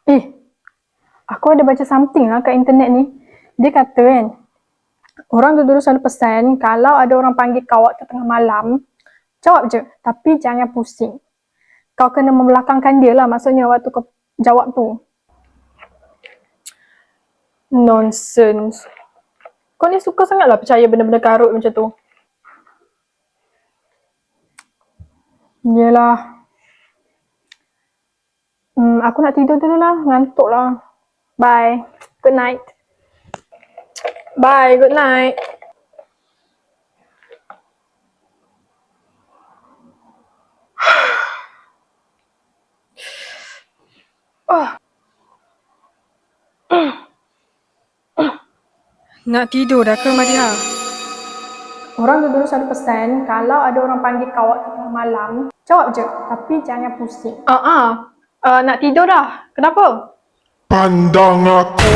Eh, aku ada baca something lah kat internet ni. Dia kata kan, orang tu dulu selalu pesan kalau ada orang panggil kau waktu tengah malam, jawab je. Tapi jangan pusing. Kau kena membelakangkan dia lah maksudnya waktu kau jawab tu. Nonsense. Kau ni suka sangat lah percaya benda-benda karut macam tu. Yelah. Aku nak tidur dulu lah. Ngantuk lah. Bye. Good night. Bye. Good night. Nak tidur dah ke Madia? Orang dulu selalu pesan kalau ada orang panggil kau waktu tengah malam, jawab je. Tapi jangan pusing. Nak tidur dah. Kenapa? Pandang aku.